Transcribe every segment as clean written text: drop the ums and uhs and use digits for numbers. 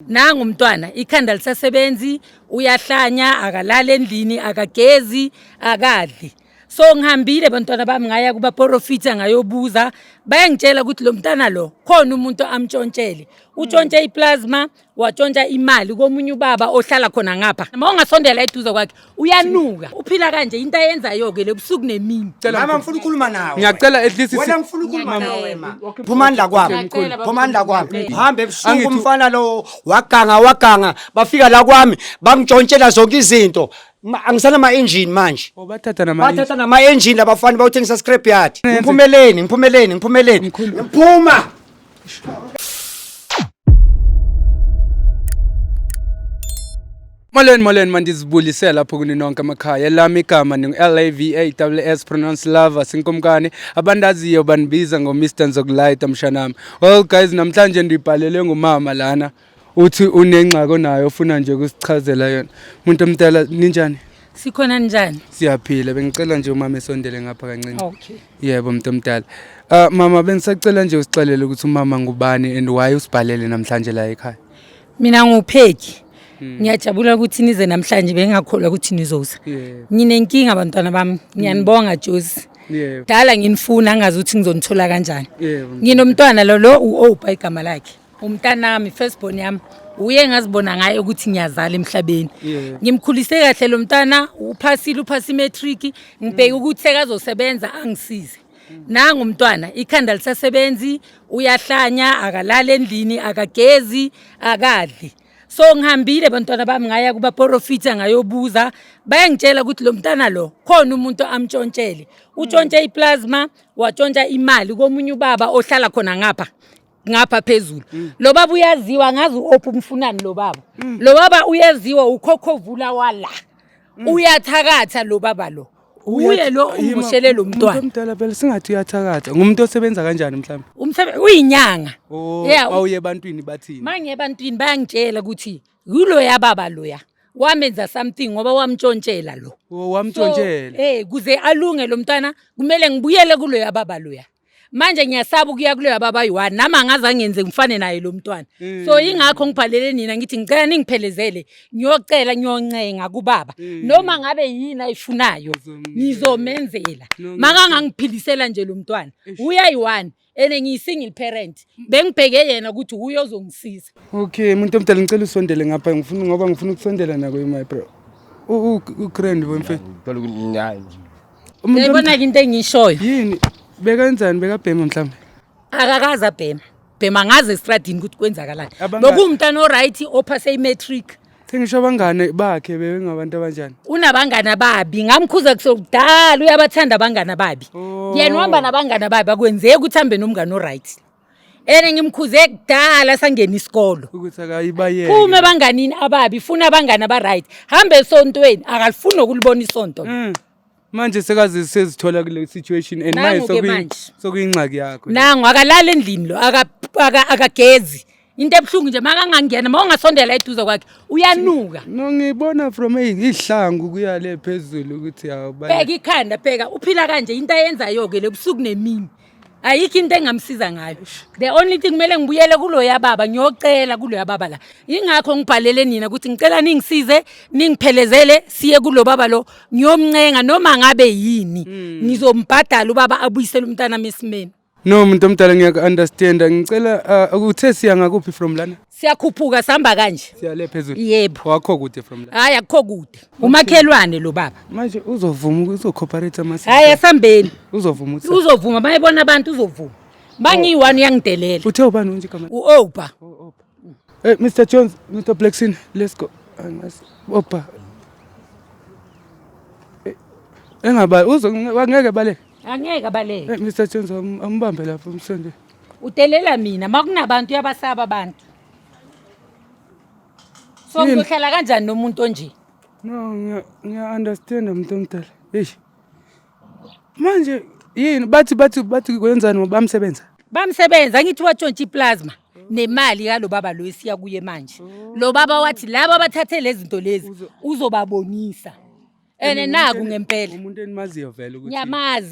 Nangu umntwana ikhanda lisasebenzi uyahlanya akalala endlini akagezi akadli so ngihambile bantwana bami ngaya kuba profita ngayobuza bayangitshela ukuthi lo mntana lo khona umuntu amtshontshele utshontshe iplasma watshontsha imali komunye ubaba ohlala khona ngapha mawungasondela eduze kwakhe uyanuka uphila kanje into ayenzayo ke lebusuku nemini mama ngifuna ukukhuluma nawe ngiyacela at least wena ngifuna ukukhuluma nawe ma phumandla kwami hambe ebusuku umfana lo waganga bafika la kwami bangijontshela zonke izinto angisana ama engine manje bathatha nama engine labafana bawuthengisa scrap yard ngiphumeleni ngiphuma Molweni mandizibulisela lapho kuni nonke amakhaya lami igama ngu-LAVAWS pronounce lover sinkomkani abandaziyo banibiza ngo-Mr Nzokulayita mshanami. Well guys, namhlanje ndibhalele ngumama lana uthi unengxako nayo ufuna nje ukusichazela yona. Umuntu omdala ninjani? sikhona njani Siyaphila, bengicela nje umama esondele ngapha kancane. Okay. Yebo umuntu omdala. Mama bengisacela nje usixolele ukuthi umama ngubani and why usibhalele namhlanje la ekhaya. mina ngupheki ngiyajabula ukuthi nize namhlanje bengakholwa ukuthi nizoza nginenkinga abantwana bami ngiyanibonga Josi dala nginifuna angazi ukuthi ngizonithola kanjani nginomntwana lo uOpa igama lakhe umntanami firstborn yami uye ngazibona ngaye ukuthi ngiyazala emhlabeni ngimkhulise kahle lo mntana uphasi matric ngibheka ukuthi sekazosebenza angisize nangu umntwana ikhanda lisasebenzi uyahlanya akalala endlini akagezi akadli so ngihambile bantwana bami ngaya kuba profita ngayobuza bayangitshela ukuthi lo mntana lo khona umuntu amtshontshele utshontshe iplasma watshontsha imali komunye ubaba ohlala khona ngapha phezulu lo baba uyaziwa ngazi uOpa umfunani lo baba uyaziwa ukhokhovula wala uyathakatha lo baba lo uye lo umushele lo mntwana umntwana phela singathi uyathakatha ngumuntu osebenza kanjani mhlawumbe umsebenzi uyinyanga awuye ebantwini bathini manje ebantwini bayangitshela ukuthi yilo yababa loya wamenza something ngoba wamtshontshela lo wamtshontshela kuze alunge lo mntwana kumele ngibuyele kulo yababa loya manje ngiyasaba ukuya kulo yababa yi1 nama ngaza ngenze ngifane naye lo mntwana so ingakho ngibhalele nina ngithi ngicela ningiphelezele ngiyocela ngiyoncenga kubaba noma ngabe yini ayifunayo ngizomenzela makangangiphilisela nje lo mntwana uyayi1 ene ngiyisingle parent bengibheke yena ukuthi uyo ozongisiza okay umuntu omdala ngicela usondele ngapha ngifuna ukusondela nako my bro ugrand wemfe uyabona into engishoyo yini bekenzani bekabhema mhlawumbe akakaza bhema ngaze estradini ukuthi kwenzakalani bokumntana oright ophase imatric sengisho abangane bakhe bebengabantu abanjani unabangana babi ngamkhuza kusokudala uyabathanda abangana babi yena uhamba nabangana babi akwenzeki ukuthi hambe nomngane oright ene ngimkhuze kudala sangena isikolo ukuthi akayibayeke uma banganini ababi funa abangana aba right hambe esontweni akalifuni ukulibona isonto manje sekaze sezithola kule situation and manje sokuyingxaki yakho nangu akalala endlini lo akagezi into ebhlungu nje makangangena mawungasondela eduze kwakhe uyanuka no ngibona from ihlangu kuya le phezulu ukuthi bheka ikhanda bheka uphila kanje into ayenzayo ke lebusuku nemini ayikho into engamsiza ngayo the only thing kumele ngibuyele kulo yababa ngiyocela kulo yababa la ingakho ngibhalele nina ukuthi ngicela ningisize ningiphelezele siye kulo baba lo ngiyomncenga noma ngabe yini ngizombhadala ubaba abuyisele umntana mesimeni no umuntu omdala ngiyaku-understand ngicela ukuthe siya ngakuphi from lana siyakhuphuka sihamba kanje siya le phezulu yebo wakho kude from la hayi akukho kude umakhelwane lo baba manje uzovuma ukuzocooperate amasiko hayi asambeni uzovuma bayibona abantu uzovuma bangiyi1 uyangidelela uthe ubani nje igama uOpa hey Mr Jones Mr Blackson let's go Opa engaba ngeke baleke angeke abaleke Mr Jones ambambe lapha umsonde udelela mina makunabantu yabasaba abantu so ngihlala kanjani nomuntu onje no ngiya understand umuntu omdala manje yini bathi kwenzani bamsebenza ngithi watshontsha iplasma nemali yalo baba lo esiya kuye manje lo baba wathi laba abathathe lezi zinto lezi uzobabonisa ene naku ngempela umuntu enimaziyo vele ukuthi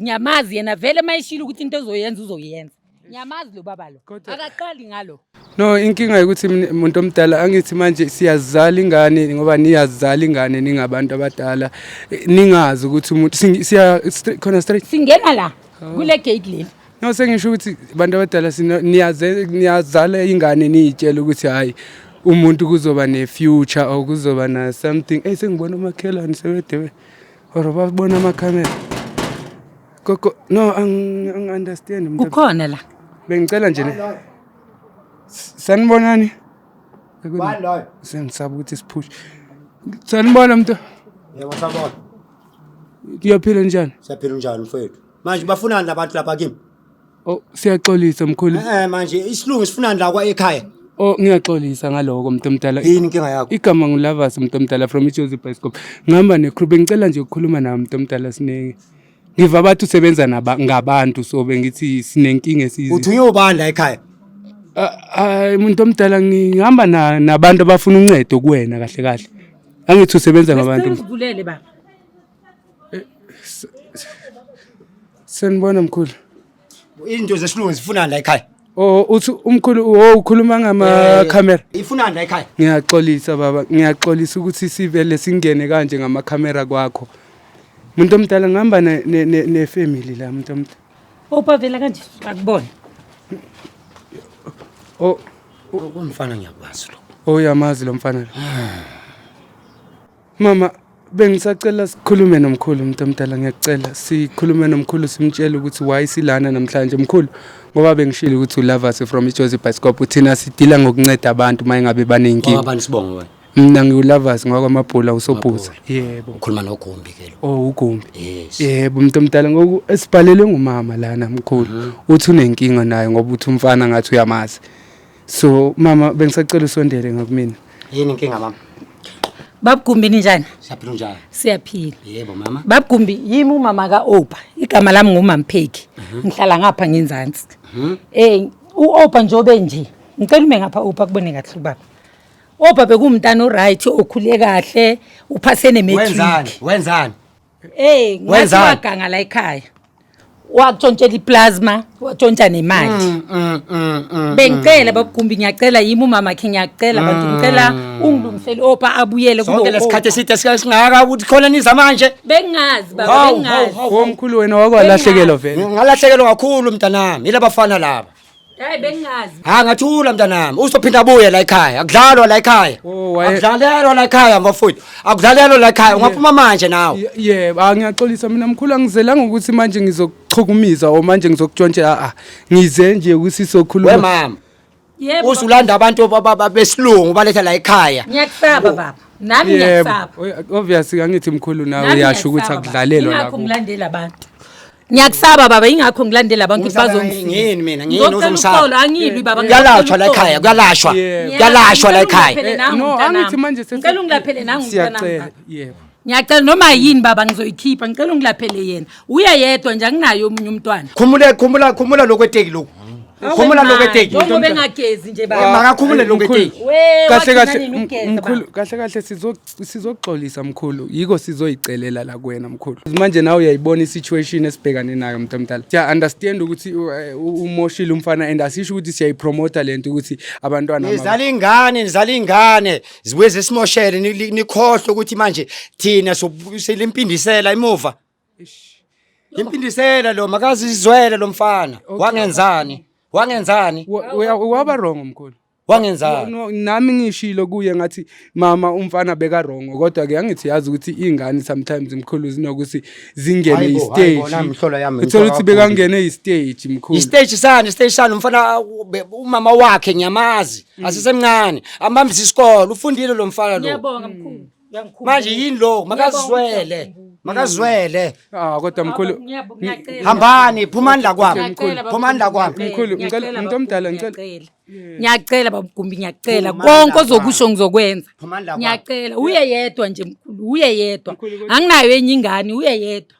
ngiyamazi yena vele mayishilo ukuthi into ezoyenza uzoyenza Ngiyamazi lo baba lo. Akaqali ngalo. No, inkinga ukuthi umuntu omdala angithi manje siyazala ingane ngoba niyazala ingane ningabantu abadala ningazi ukuthi umuntu siya khona straight Singena la kule gate leli. no sengisho ukuthi abantu abadala niyazala ingane niyitshela ukuthi hayi umuntu kuzoba ne future or kuzoba na something sengibona umakhelwane sebede or babona amakhamera koko no ang understand mntu Ukhona la. bengicela nje sanibonani Bani loyo? sengisaba ukuthi sipush sanibona mntu Yebo sabona. kuyaphila njani Siyaphila njani mfowethu? Manje bafunani labantu lapha kimi? oh siyaxolisa mkhulu Manje isilungu sifunani la kwa ekhaya. oh ngiyaxolisa ngaloko mntu omdala Yini inkinga yakho? igama ngulavas mntu omdala from iJozi Bioscope ngihamba necrew bengicela nje ukukhuluma nawe mntu omdala sinenge ngiva abathi usebenza ngabantu so bengithi sinenkinga esizi Uthunywe ubani la ekhaya? hayi umuntu omdala ngihamba nabantu abafuna uncedo kuwena kahle kahle angithi usebenza ngabantu Sivulele baba. senibona mkhulu Izinto zesilungu zifunani la ekhaya? oh uthi umkhulu ukhuluma ngama camera Ifunani la ekhaya? ngiyaxolisa baba ngiyaxolisa ukuthi sivele singene kanje ngama camera kwakho umuntu omdala ngihamba ne family la umuntu omdala Opa vela kanje akubona. oh Umfana ngiyakwazi lo. uyamazi lo mfana lo mama bengisacela sikhulume nomkhulu umuntu omdala ngiyacela sikhulume nomkhulu simtshele ukuthi why silana namhlanje mkhulu ngoba bengishilo ukuthi ulavas from iJozi Bioscope uthina sidila ngokunceda abantu mayingabe banenkinga Ngabani sibongo wena? mina ngiulavas ngokwamabhula usobhuza yebo Ukhuluma noGumbi ke lo. oh uGumbi Yes. yebo umuntu omdala ngoku esibhalele ngumama lana mkhulu uthi unenkinga naye ngoba uthi umfana ngathi uyamazi so mama bengisacela usondele ngakumina Yini inkinga mama? Babugumbi njani? Siyaphila njani? Siyaphila. Yebo mama. Babugumbi yimi umama kaOpa. Igama lami nguMampheki. Ngihlala ngapha ngenzansi. uOpa njobe nje. Ngicela ume ngapha Opa kubone kahle ubaba. Opa bekumntana oright okhule kahle, uphasene matric. Wenzani? Ngathi waganga la ekhaya. Watshontshela iplasma, watshontsha nemali. Bengicela babugumbi ngiyacela yimi umama wakhe ngiyacela bantu ngicela ungilungisele Opa abuyele kulo. Sonke lesikhathi eside singaka ukuthi khona niza manje. Bengazi baba bengazi. Omkhulu wena wakwalahlekelwa vele. Ngalahlekelwa kakhulu mntanami. Yila bafana laba. Hayi bengazi. Ngathula mntanami. Uzophinda abuye la ekhaya. Akudlalwa la ekhaya. Akudlalelwa la ekhaya ngofowethu. Akudlalelwa la ekhaya. Ungaphuma manje nawe. Yebo, ngiyaxolisa mina mkhulu angizelanga ukuthi manje ngizokuchukumisa o manje ngizokutshontsha ngize nje ukuthi sizokhuluma. We mama. Yebo. Uzulanda abantu besilungu baletha la ekhaya. Ngiyakusaba baba. Nami ngiyasaba. Obviously angithi mkhulu nawe uyasho ukuthi akudlalelwa la. Ingakho ngilandela abantu. Ngiyakusaba baba ingakho ngilandela abantu Ngini mina ngini uzongisaba. Angilwi baba. Kuyalashwa la ekhaya, kuyalashwa. Kuyalashwa la ekhaya. No angithi manje ngicela ungilaphele nangu umntana. Siyacela. Yebo. Ngiyacela noma yini baba ngizoyikhipha ngicela ungilaphele yena. Uyayedwa nje anginayo omunye umntwana. Khumula lokweteki lokho. Khumula lokweteki. Ngoba bengagezi nje baba. Makakhumule lokweteki. Kahle mkhulu kahle sizoxolisa mkhulu yiko sizoyicelela la kuwena mkhulu manje nawe uyayibona isituation esibhekane nayo umuntu omdala siya understand ukuthi umoshile umfana and asisho ukuthi siyayipromote lento ukuthi abantwana nizala ingane zibuye zesimoshele nikhohle ukuthi manje thina selimpindisela emuva impindisela lo makazizwele lo mfana wangenzani waba wrong mkhulu wangenzani nami ngishilo kuye ngathi mama umfana beka wrong kodwa ke angithi yazi ukuthi ingane sometimes mkhulu zinokuthi zingene istage uthola ukuthi bekangene istage mkhulu istage sani umfana umama wakhe ngiyamazi asisemncane ambambisa isikole ufundile lo mfana lo Ngiyabonga mkhulu manje yini lo makazwele kodwa mkhulu hambani phumani la kwami mkhulu ngicela umuntu omdala ngiyacela babugumbi ngiyacela konke ozokusho ngizokwenza ngiyacela uye yedwa nje mkhulu uye yedwa anginayo enye ingane uye yedwa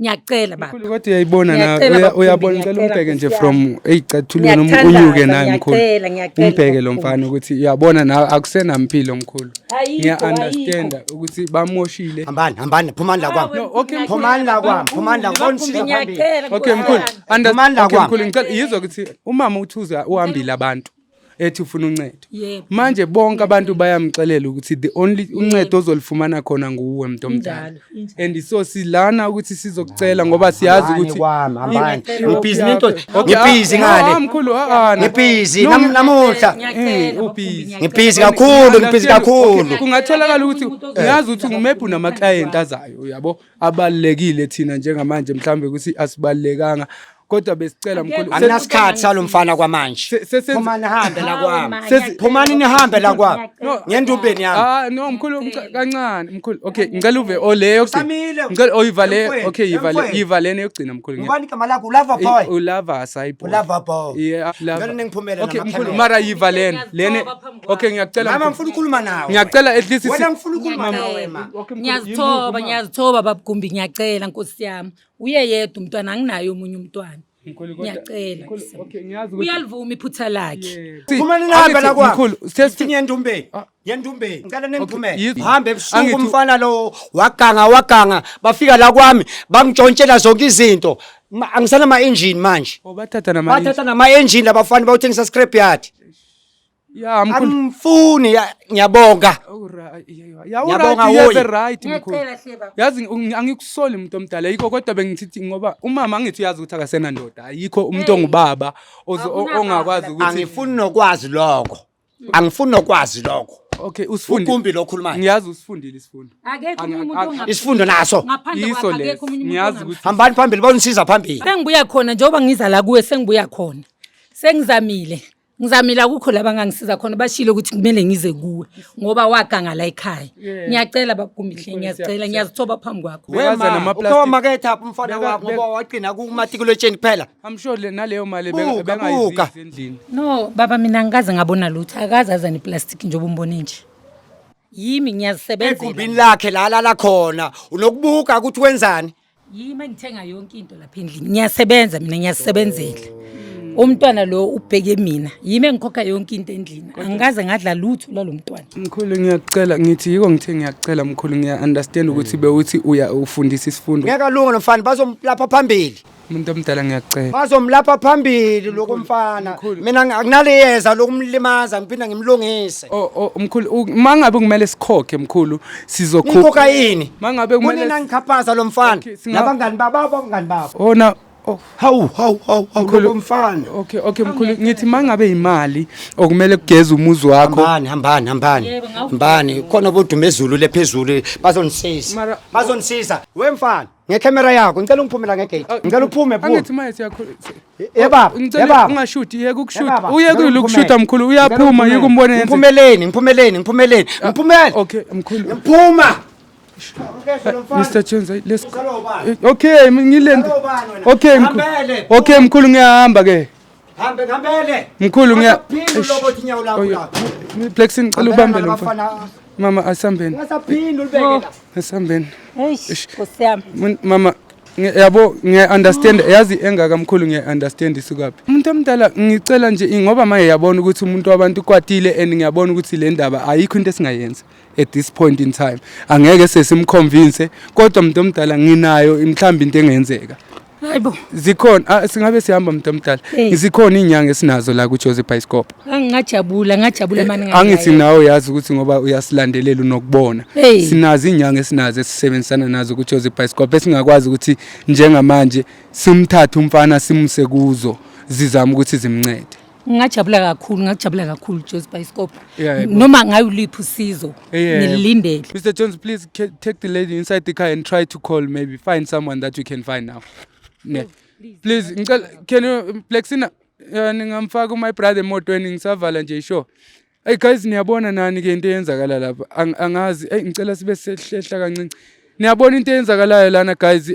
ngiyacela baba. Mkhulu kodwa uyayibona Ngiyacela na baba, uyabona ngicela ngiyacela umbheke nje Nkosi from eyicathulweni Ngiyakuthandaza, unyuke naye mkhulu. ngiyacela, Umbheke lo Baba mfana ukuthi uyabona na akusenampilo mkhulu. Ayikho, Ngiya understand ukuthi bamoshile. hambani phumani la kwami No, okay. phumani la kwami phumani la konisiza phambili Okay mkhulu, Phumani la okay kwami. mkhulu ngicela yizwa ukuthi umama uthuza uhambile abantu ethi ufuna uncedo. Yebo. Manje bonke abantu bayamxelela ukuthi the only uncedo ozolifumana khona nguwe mntu omdala. Injalo. And so silana ukuthi sizokucela ngoba siyazi ukuthi hambani Okay, ngibhizinento okay, ngibhizi ngale mkhulu ngibhizi No, namuhla ubhizi. ngibhizi kakhulu Kungatholakala ukuthi ngiyazi ukuthi maybe unama-client azayo uyabo abalekile thina njengamanje mhlambe ukuthi asibalekanga kodwa besicela mkhulu anginasikhathi salomfana kwamanje phumani hambe la kwami phumani nihambe la kwami ngendumbeni yami no mkhulu kancane mkhulu okay ngicela uve oleyo ngicela oyivale okay yivalene yokugcina mkhulu ngubani igama lakho ulava boy ulava asayibo ulava boy yeah ngicela ningiphumele okay mkhulu namakhemera mara yivalene lene okay ngiyacela mama ngifuna ukukhuluma nawe ngiyacela at least wena ngifuna ukukhuluma nawe ma Ngiyazithoba babagumbi ngiyacela Nkosi yami. Uye yedwa umntwana anginayo omunye umntwana. Ngiyacela. okay ngiyazi ukuthi Uyalivuma iphutha lakhe. phumani nihambe la kwami mkhulu sithi ngendumbeni ngicela ningiphumele yizwa. hambe ebusuku Angithi- umfana lo waganga bafika la kwami bangijontshela zonke izinto angisana ama-engine manje bathatha nama bathatha nama-engine labafana bawuthengisa scrapyard yeah mkhulu angifuni ngiyabonga Ngiyabonga, woyi. right mkhulu yazi angikusoli umuntu omdala yikho kodwa bengithi ngoba umama angithi uyazi ukuthi akasenandoda ayikho umuntu ongubaba ongakwazi ukuthi angifuni nokwazi lokho angifuni nokwazi lokho okay usifunde ukumbi lo khulumayo ngiyazi usifundile isifundo Akekho umuntu ongaphandle. isifundo naso Ngaphandle yiso kwakhe leso akekho umunye umuntu ngiyazi ongaphandle. ukuthi hambani phambili bonisiza phambili Sengibuya khona njengoba ngiza la kuwe sengibuya khona. Ngizamile akukho la bangangisiza khona bashilo ukuthi kumele ngize kuwe ngoba waganga la ekhaya. Ngiyacela babagumbihle ngiyazithoba phambi kwakho. Bekaza nama-plastic. ukawamaketha apha umfana wakho ngoba wagcina kumatikuletsheni kuphela I'm sure naleyo mali Buka, bengayizisi endlini No baba mina angikaze ngabona lutho akaze aza neplastic njengoba umbone nje. Yimi ngiyazisebenzela. egumbini lakhe la khona unokubuka ukuthi wenzani Yimi ngithenga yonke into lapha endlini. Ngiyasebenza mina ngiyasebenzela. Umntwana lo ubheke mina. Yimi engikhokha yonke into endlini. Angikaze ngadla lutho lalomntwana. mkhulu ngiyacela ngithi yiko ngithe ngiyacela mkhulu ngiya-understand ukuthi bewuthi ufundisa isifundo ngeke alunga nomfana bazomlapha phambili umuntu omdala ngiyacela bazomlapha phambili lokumfana mina akunaliyeza lokumlimaza ngiphinda ngimlungise mkhulu mangabe kumele sikhokhe mkhulu nikhokha yini mangabe kumele kunina ngikhaphaza lo mfana Okay, nabangani babangani babo ona hawu lokumfana okay mkhulu ngithi mangabe imali okumele kugeza umuzi wakho hambani khona bodumezulu lephezulu Mara- bazonisiza wemfana ngekamera yakho ngicela ungiphumela ngegate ngicela uphume angithi maye siyakhulu yebaba ngicela ungashuthi yeke ukushuta Yebaba, uye ngicela kulokushuta mkhulu uyaphuma yeke umbone yenze ngiphumele ngiphumele okay mkhulu ngiphuma Mr. Jones let's Usalo ubani? okay ngilende Usalo ubani wena? okay Hambele. okay mkhulu ngiyahamba ke ngihambele mkhulu Ngasaphinda ulobothi inyawo lakho lapho. Plexin qala ubambe lo mfana Abafana, mama asambeni ngasaphinda ulibeke la asambeni Eish Nkosi yami. mama yabo ngiya-understand yazi engakamkhulu ngiya-understand isukaphi umuntu omdala ngicela nje ngoba manje yabona ukuthi umuntu wabantu ukwatile and ngiyabona ukuthi le ndaba ayikho into esingayenza at this point in time angeke sesimconvince kodwa umuntu omdala nginayo mhlawumbe into engenzeka Hayibo. zikhona singabe sihamba umuntu omdala zikhona inyanga esinazo la kuJoseph Bioscope Ngajabula mani angithi nawe yazi ukuthi ngoba uyasilandelela unokubona sinazi inyanga esinazo esisebenzisana nazo kuJoseph Bioscope esingakwazi ukuthi njengamanje simthathe umfana simuse kuzo zizama ukuthi zimncede ngajabula kakhulu Joseph Bioscope. Yeah, Noma ngayuliphi usizo ngilindele. Mr. Jones, please take the lady inside the car and try to call, maybe find someone that you can find now. Yeah. Please, can you Plexina ningamfaka my brother emotweni ngisavala nje sure. Hey guys niyabona nani ke into eyenzakala lapha angazi ngicela sibe sehlehla kancinci. Niyabona into eyenzakalayo lana guys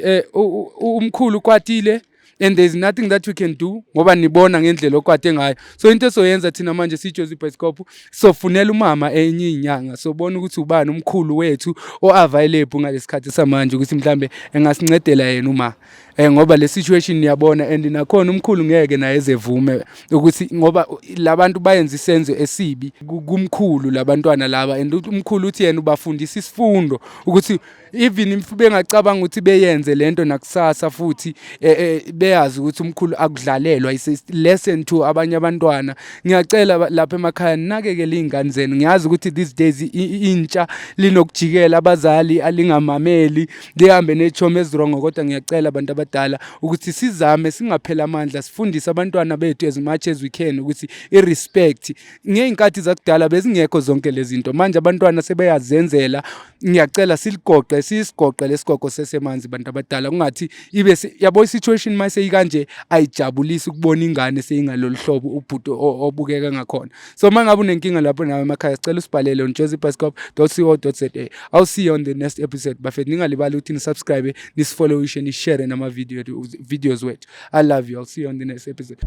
umkhulu kwatile and there's nothing that we can do ngoba nibona ngendlela okwade ngayo. So into esoyenza thina manje siJozi Bioscope sofunela umama enye inyanga sobona ukuthi ubani umkhulu wethu o-available ngalesikhathi samanje ukuthi mhlambe engasincedela yena uma ngoba le situation niyabona and nakhona umkhulu ngeke naye ezevume ukuthi ngoba labantu bayenza isenzo esibi kumkhulu labantwana laba and umkhulu uthi yena ubafundisa isifundo ukuthi even if bengacabanga ukuthi beyenze lento nakusasa futhi beyazi ukuthi umkhulu akudlalelwa lesson to abanye abantwana. Ngiyacela lapha emakhaya ninakekele izingane zenu. Ngiyazi ukuthi these days intsha linokujikela abazali alingamameli lihambe nechomo ezwrong kodwa ngiyacela abantu abadala ukuthi sizame singaphela amandla sifundise abantwana bethu as much as we can ukuthi irespect ngeinkathi zakudala bezingekho zonke lezi zinto manje abantwana sebeyazenzela. Ngiyacela sisigoqe lesigogo sesemanzi abantu abadala kungathi ibe yabo situation mase ikanje ayijabulisi ukubona ingane seyingalolu hlobo ubhuti obukeka ngakhona. So mangabe unenkinga lapho nawe emakhaya sicela usibhalele on jozibioscope.co.za. I'll see you on the next episode. Bafethu ningalibali ukuthi ni subscribe, ni follow, ni share nama videos wethu. I love you. I'll see you on the next episode.